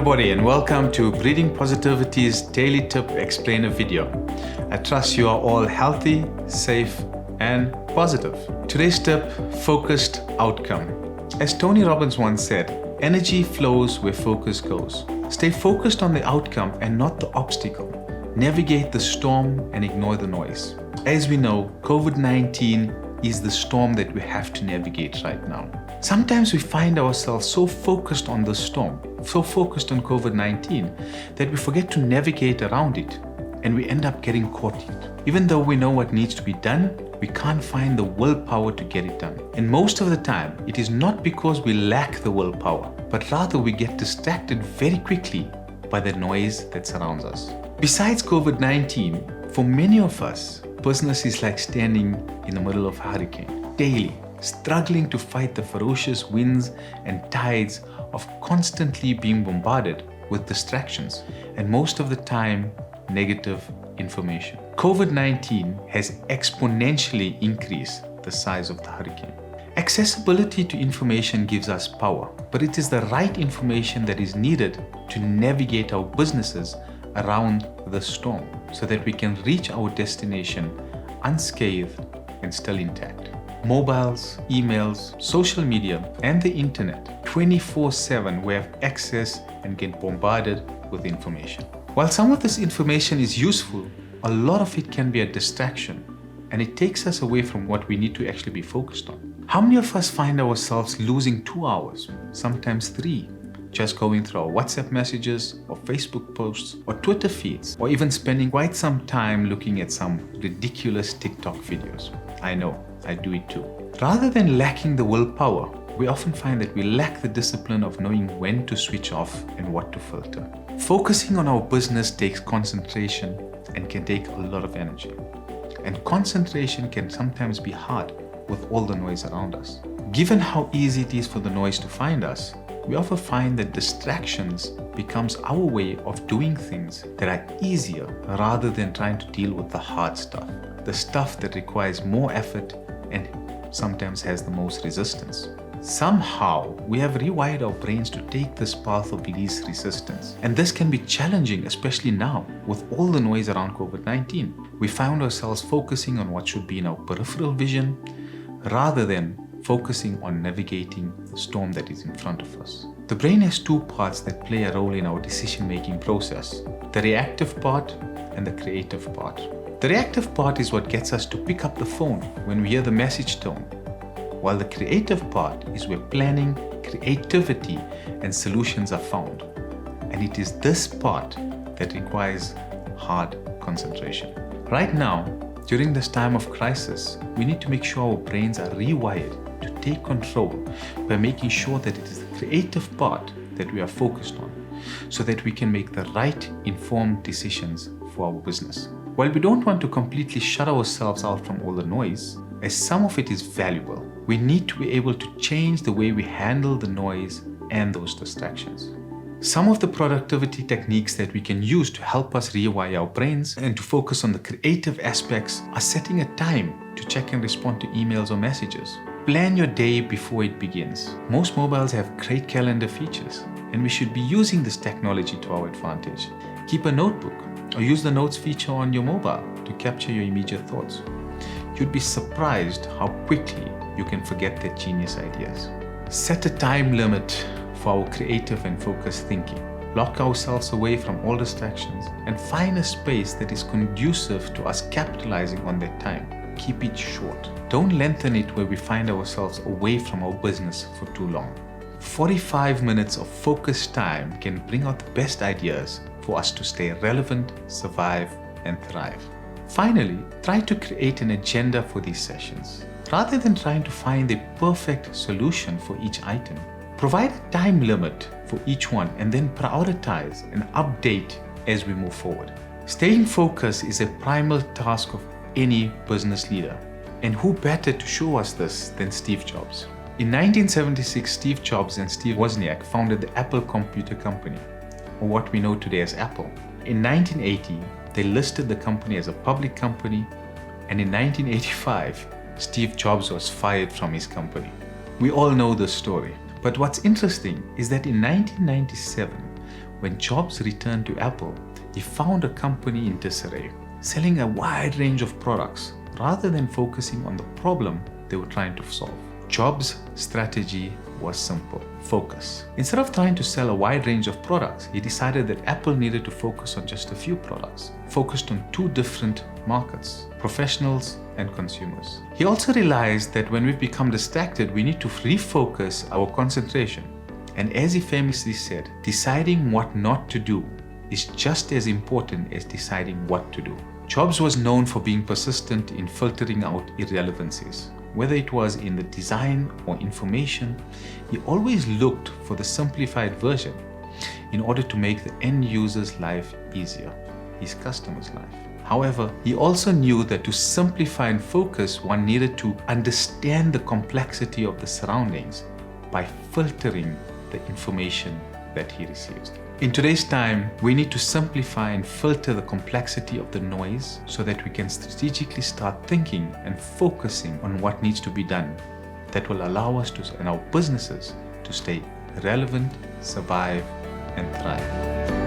everybody, and welcome to Breeding Positivity's Daily Tip Explainer video. I trust you are all healthy, safe, and positive. Today's tip, focused outcome. As Tony Robbins once said, energy flows where focus goes. Stay focused on the outcome and not the obstacle. Navigate the storm and ignore the noise. As we know, COVID-19 is the storm that we have to navigate right now. Sometimes we find ourselves so focused on the storm, so focused on COVID-19, that we forget to navigate around it and we end up getting caught in it. Even though we know what needs to be done, we can't find the willpower to get it done. And most of the time, it is not because we lack the willpower, but rather we get distracted very quickly by the noise that surrounds us. Besides COVID-19, for many of us, business is like standing in the middle of a hurricane, daily, struggling to fight the ferocious winds and tides of constantly being bombarded with distractions, and most of the time, negative information. COVID-19 has exponentially increased the size of the hurricane. Accessibility to information gives us power, but it is the right information that is needed to navigate our businesses around the storm so that we can reach our destination unscathed and still intact. Mobiles, emails, social media, and the internet 24/7 we have access and get bombarded with information. While some of this information is useful, a lot of it can be a distraction and it takes us away from what we need to actually be focused on. How many of us find ourselves losing 2 hours, sometimes 3, just going through our WhatsApp messages or Facebook posts or Twitter feeds, or even spending quite some time looking at some ridiculous TikTok videos? I know, I do it too. Rather than lacking the willpower, we often find that we lack the discipline of knowing when to switch off and what to filter. Focusing on our business takes concentration and can take a lot of energy. And concentration can sometimes be hard with all the noise around us. Given how easy it is for the noise to find us, we often find that distractions becomes our way of doing things that are easier rather than trying to deal with the hard stuff, the stuff that requires more effort and sometimes has the most resistance. Somehow, we have rewired our brains to take this path of least resistance. And this can be challenging, especially now, with all the noise around COVID-19. We found ourselves focusing on what should be in our peripheral vision, rather than focusing on navigating the storm that is in front of us. The brain has 2 parts that play a role in our decision-making process: the reactive part and the creative part. The reactive part is what gets us to pick up the phone when we hear the message tone, while the creative part is where planning, creativity, and solutions are found. And it is this part that requires hard concentration. Right now, during this time of crisis, we need to make sure our brains are rewired to take control by making sure that it is the creative part that we are focused on, so that we can make the right informed decisions for our business. While we don't want to completely shut ourselves out from all the noise, as some of it is valuable, we need to be able to change the way we handle the noise and those distractions. Some of the productivity techniques that we can use to help us rewire our brains and to focus on the creative aspects are setting a time to check and respond to emails or messages. Plan your day before it begins. Most mobiles have great calendar features, and we should be using this technology to our advantage. Keep a notebook or use the notes feature on your mobile to capture your immediate thoughts. You'd be surprised how quickly you can forget their genius ideas. Set a time limit for our creative and focused thinking. Lock ourselves away from all distractions and find a space that is conducive to us capitalizing on that time. Keep it short. Don't lengthen it where we find ourselves away from our business for too long. 45 minutes of focused time can bring out the best ideas for us to stay relevant, survive, and thrive. Finally, try to create an agenda for these sessions. Rather than trying to find the perfect solution for each item, provide a time limit for each one and then prioritize and update as we move forward. Staying focused is a primal task of any business leader. And who better to show us this than Steve Jobs? In 1976, Steve Jobs and Steve Wozniak founded the Apple Computer Company, or what we know today as Apple. In 1980, they listed the company as a public company, and in 1985, Steve Jobs was fired from his company. We all know this story. But what's interesting is that in 1997, When Jobs returned to Apple, he found a company in disarray, selling a wide range of products rather than focusing on the problem they were trying to solve. Jobs' strategy was simple: focus. Instead of trying to sell a wide range of products, he decided that Apple needed to focus on just a few products, focused on two different markets: professionals and consumers. He also realized that when we've become distracted, we need to refocus our concentration. And as he famously said, deciding what not to do is just as important as deciding what to do. Jobs was known for being persistent in filtering out irrelevancies. Whether it was in the design or information, he always looked for the simplified version in order to make the end user's life easier, his customer's life. However, he also knew that to simplify and focus, one needed to understand the complexity of the surroundings by filtering the information that he receives. In today's time, we need to simplify and filter the complexity of the noise so that we can strategically start thinking and focusing on what needs to be done that will allow us and our businesses to stay relevant, survive, and thrive.